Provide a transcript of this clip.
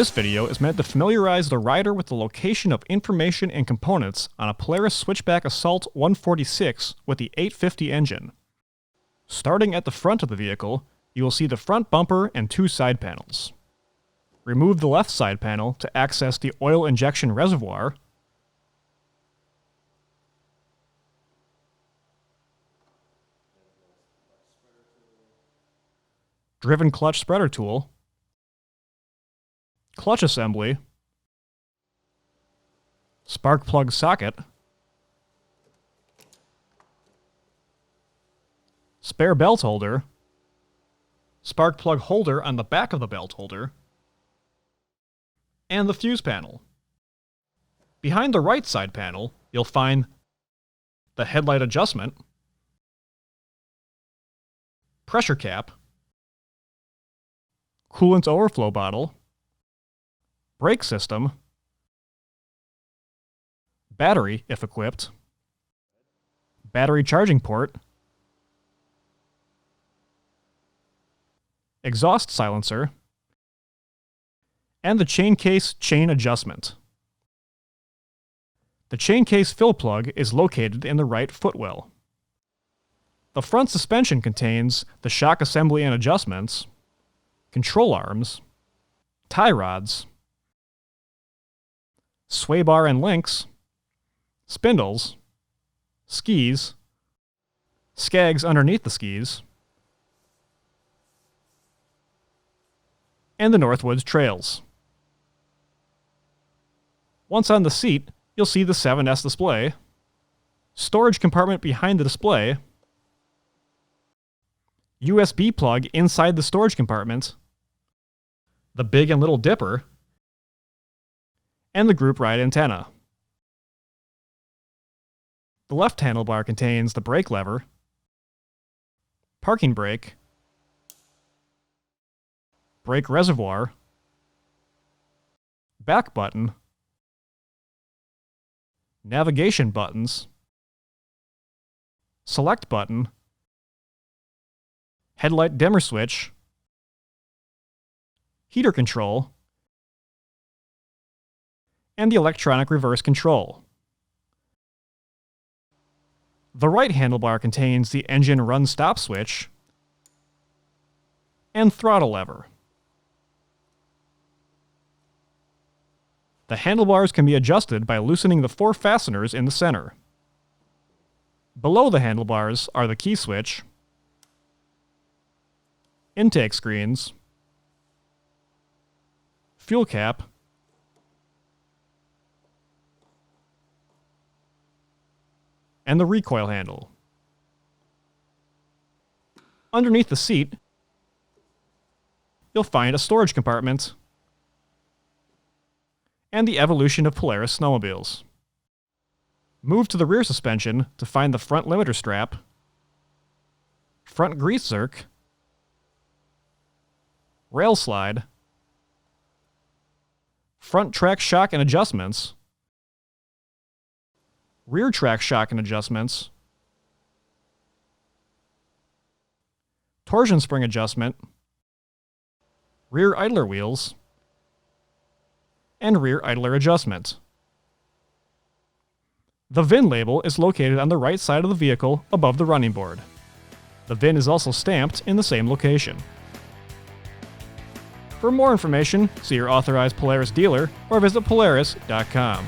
This video is meant to familiarize the rider with the location of information and components on a Polaris Switchback Assault 146 with the 850 engine. Starting at the front of the vehicle, you will see the front bumper and two side panels. Remove the left side panel to access the oil injection reservoir. Driven clutch spreader tool. Clutch assembly. Spark plug socket. Spare belt holder. Spark plug holder on the back of the belt holder. And the fuse panel. Behind the right side panel, you'll find the headlight adjustment, pressure cap, coolant overflow bottle, brake system, battery if equipped, battery charging port, exhaust silencer, and the chain case chain adjustment. The chain case fill plug is located in the right footwell. The front suspension contains the shock assembly and adjustments, control arms, tie rods, sway bar and links, spindles, skis, skags underneath the skis, and the Northwoods trails. Once on the seat, you'll see the 7S display, storage compartment behind the display, USB plug inside the storage compartment, the Big and Little Dipper, and the group ride antenna. The left handlebar contains the brake lever, parking brake, brake reservoir, back button, navigation buttons, select button, headlight dimmer switch, heater control, and the electronic reverse control. The right handlebar contains the engine run-stop switch and throttle lever. The handlebars can be adjusted by loosening the 4 fasteners in the center. Below the handlebars are the key switch, intake screens, fuel cap, and the recoil handle. Underneath the seat, you'll find a storage compartment and the evolution of Polaris snowmobiles. Move to the rear suspension to find the front limiter strap, front grease zerk, rail slide, front track shock and adjustments, rear track shock and adjustments, torsion spring adjustment, rear idler wheels, and rear idler adjustment. The VIN label is located on the right side of the vehicle above the running board. The VIN is also stamped in the same location. For more information, see your authorized Polaris dealer or visit Polaris.com.